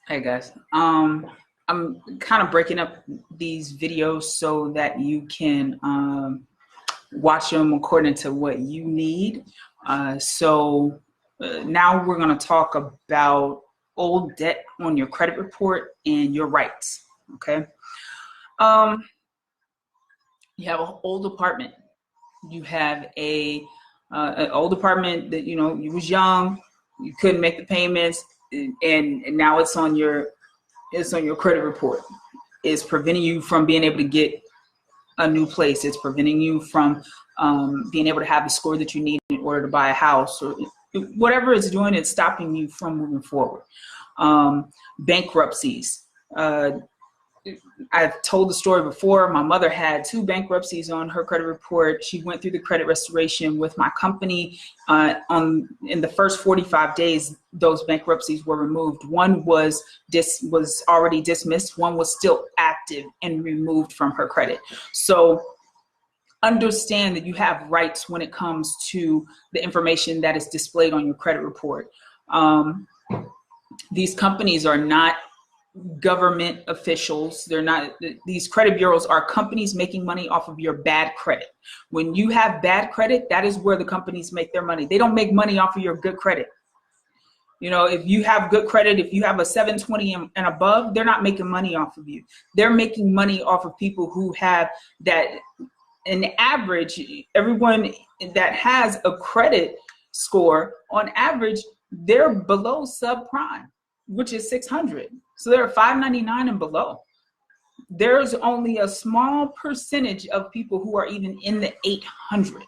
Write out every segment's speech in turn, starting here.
Hey guys, I'm kind of breaking up these videos so that you can watch them according to what you need. Now we're going to talk about old debt on your credit report and your rights. Okay. Um, you have an old apartment. You have an old apartment that you was young, you couldn't make the payments, and now it's on your credit report. It's preventing you from being able to get a new place. It's preventing you from being able to have the score that you need in order to buy a house, or whatever it's doing. It's stopping you from moving forward. Bankruptcies. I've told the story before. My mother had 2 bankruptcies on her credit report. She went through the credit restoration with my company. In the first 45 days, those bankruptcies were removed. One was already dismissed. One was still active and removed from her credit. So understand that you have rights when it comes to the information that is displayed on your credit report. These companies are not government officials. They're not. These credit bureaus are companies making money off of your bad credit. When you have bad credit, that is where the companies make their money. They don't make money off of your good credit. If you have good credit, if you have a 720 and above, they're not making money off of you. They're making money off of people who have that. An average, everyone that has a credit score, on average, they're below subprime, which is 600. So they're 599 and below. There's only a small percentage of people who are even in the 800s.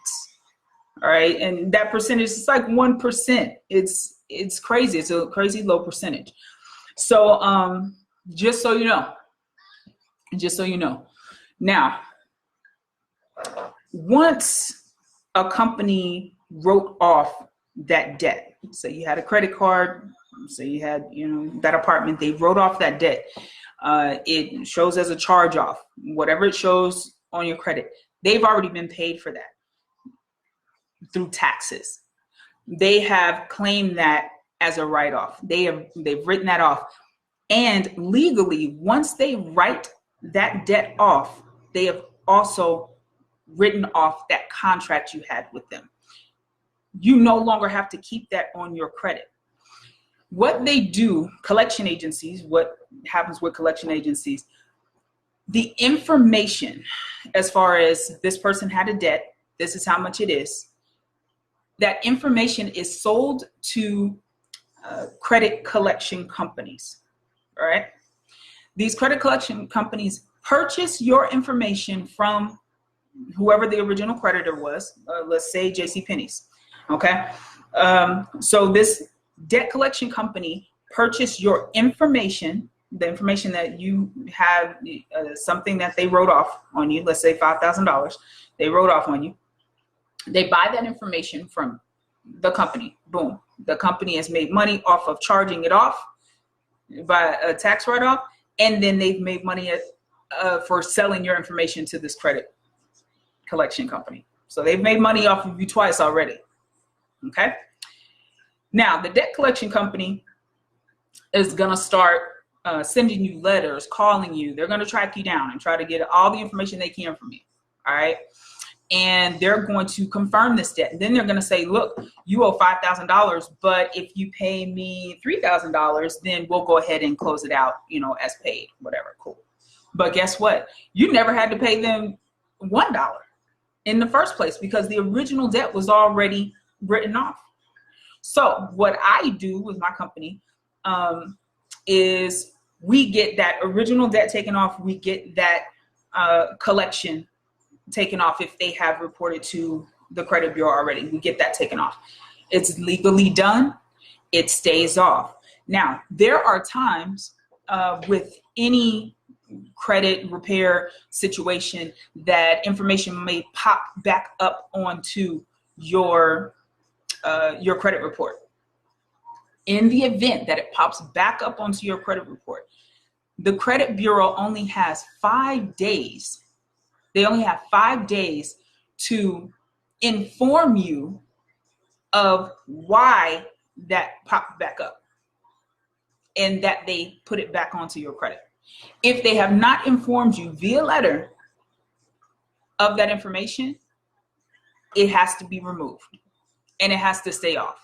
All right. And that percentage is like 1%. It's crazy. It's a crazy low percentage. So just so you know. Now, once a company wrote off that debt, so you had a credit card, so you had, that apartment, they wrote off that debt. It shows as a charge off, whatever it shows on your credit. They've already been paid for that through taxes. They have claimed that as a write-off. They've written that off. And legally, once they write that debt off, they have also written off that contract you had with them. You no longer have to keep that on your credit. What they do, collection agencies, what happens with collection agencies, the information as far as this person had a debt, this is how much it is, that information is sold to credit collection companies, all right? These credit collection companies purchase your information from whoever the original creditor was, let's say JCPenney's, okay? So this debt collection company purchased your information, the information that you have, something that they wrote off on you, let's say $5,000, they wrote off on you. They buy that information from the company, boom. The company has made money off of charging it off by a tax write-off, and then they've made money for selling your information to this credit collection company. So they've made money off of you twice already, okay? Now, the debt collection company is going to start sending you letters, calling you. They're going to track you down and try to get all the information they can from you, all right? And they're going to confirm this debt. And then they're going to say, look, you owe $5,000, but if you pay me $3,000, then we'll go ahead and close it out, as paid, whatever, cool. But guess what? You never had to pay them $1 in the first place because the original debt was already written off. So what I do with my company is we get that original debt taken off. We get that collection taken off if they have reported to the credit bureau already. We get that taken off. It's legally done. It stays off. Now, there are times with any credit repair situation that information may pop back up onto your credit report. In the event that it pops back up onto your credit report, the credit bureau only has 5 days. They only have 5 days to inform you of why that popped back up. and that they put it back onto your credit. If they have not informed you via letter of that information, it has to be removed and it has to stay off.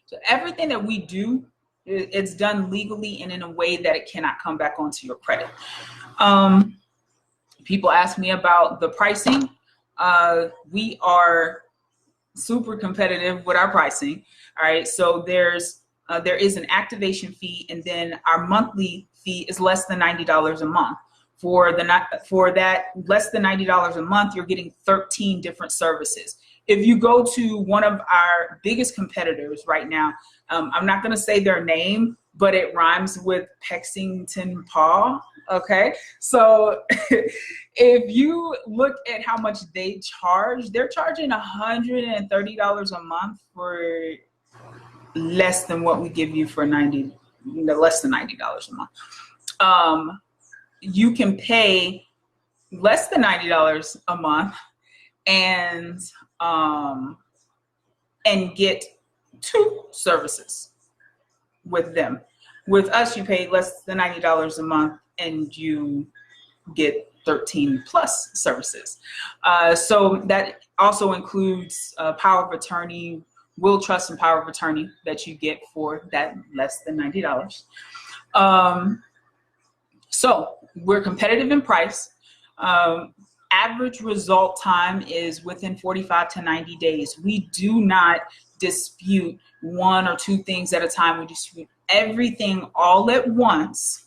So everything that we do, it's done legally and in a way that it cannot come back onto your credit. People ask me about the pricing. We are super competitive with our pricing. All right, so there is an activation fee, and then our monthly fee is less than $90 a month. For that less than $90 a month, you're getting 13 different services. If you go to one of our biggest competitors right now, I'm not going to say their name, but it rhymes with Pexington Paw. Okay, so if you look at how much they charge, they're charging $130 a month for less than what we give you for less than $90 a month. You can pay less than $90 a month and get 2 services with them. With us, you pay less than $90 a month and you get 13 plus services. So that also includes power of attorney, will, trust, and power of attorney that you get for that less than $90. So we're competitive in price. Average result time is within 45 to 90 days. We do not dispute 1 or 2 things at a time. We dispute everything all at once.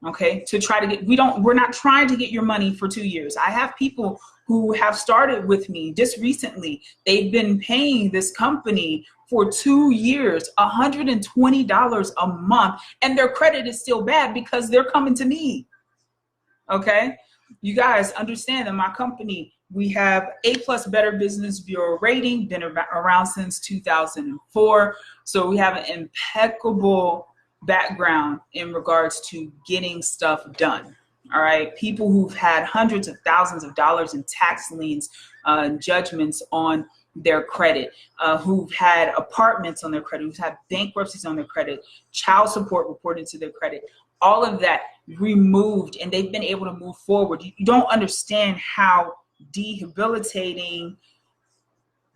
Okay, to try to get, we're not trying to get your money for 2 years. I have people who have started with me just recently. They've been paying this company for 2 years, $120 a month, and their credit is still bad because they're coming to me. Okay, you guys understand that my company, we have A+ Better Business Bureau rating, been around since 2004. So we have an impeccable background in regards to getting stuff done. All right, people who've had hundreds of thousands of dollars in tax liens, judgments on their credit, who've had apartments on their credit, who've had bankruptcies on their credit, child support reported to their credit, all of that removed, and they've been able to move forward. You don't understand how debilitating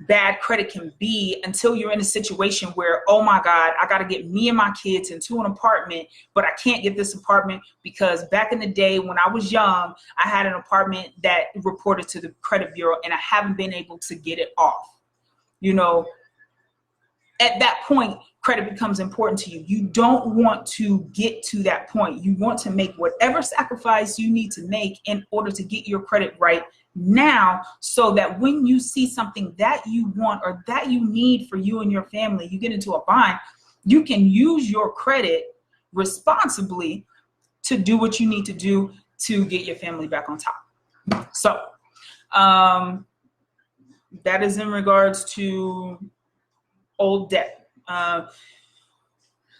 bad credit can be until you're in a situation where, oh my God, I got to get me and my kids into an apartment, but I can't get this apartment because back in the day when I was young, I had an apartment that reported to the credit bureau and I haven't been able to get it off. You know, at that point, credit becomes important to you. You don't want to get to that point. You want to make whatever sacrifice you need to make in order to get your credit right now, so that when you see something that you want or that you need for you and your family, you get into a bind, you can use your credit responsibly to do what you need to do to get your family back on top. So that is in regards to old debt.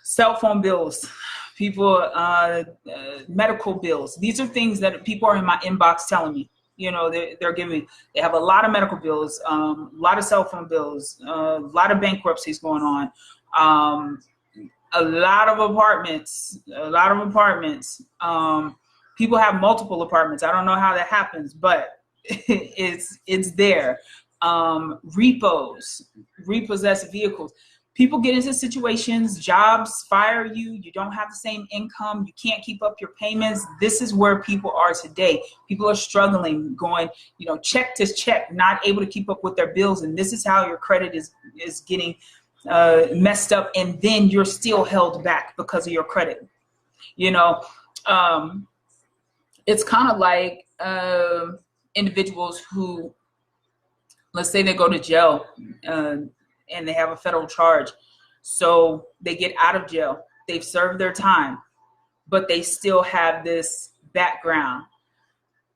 Cell phone bills, people, medical bills. These are things that people are in my inbox telling me. You know, they're giving, they have a lot of medical bills, a lot of cell phone bills, a lot of bankruptcies going on, a lot of apartments. People have multiple apartments. I don't know how that happens, but it's there. Repos, repossessed vehicles. People get into situations, jobs fire you, you don't have the same income, you can't keep up your payments. This is where people are today. People are struggling, going, you know, check to check, not able to keep up with their bills. And this is how your credit is getting messed up. And then you're still held back because of your credit. You know, it's kind of like individuals who, let's say they go to jail, and they have a federal charge. So they get out of jail, they've served their time, but they still have this background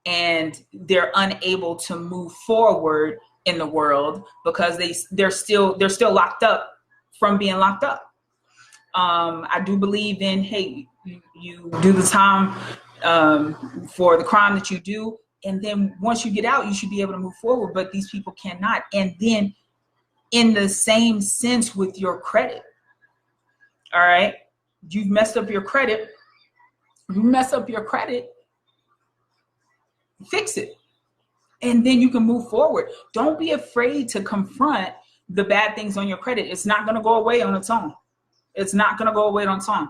and they're unable to move forward in the world because they're still locked up from being locked up. I do believe in, hey, you do the time for the crime that you do, and then once you get out, you should be able to move forward, but these people cannot. And then in the same sense with your credit. All right. you've messed up your credit. You mess up your credit, fix it. And then you can move forward. Don't be afraid to confront the bad things on your credit. It's not going to go away on its own. It's not going to go away on its own.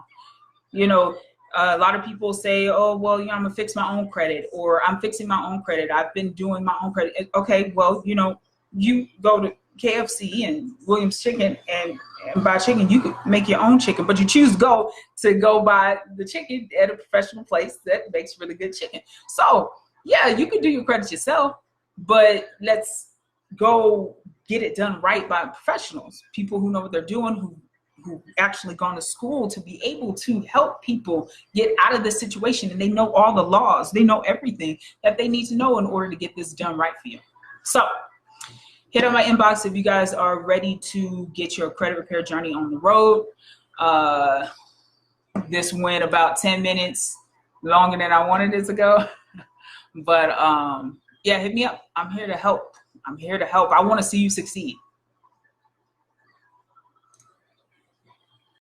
You know, a lot of people say, oh, well, you know, I'm going to fix my own credit, or I'm fixing my own credit. I've been doing my own credit. Okay, well, you know, you go to KFC and Williams Chicken and buy chicken. You could make your own chicken, but you choose to go buy the chicken at a professional place that makes really good chicken. So yeah, you can do your credit yourself, but let's go get it done right by professionals, people who know what they're doing, who actually gone to school to be able to help people get out of this situation. And they know all the laws. They know everything that they need to know in order to get this done right for you. So hit on my inbox if you guys are ready to get your credit repair journey on the road. This went about 10 minutes longer than I wanted it to go. But yeah, hit me up. I'm here to help. I'm here to help. I want to see you succeed.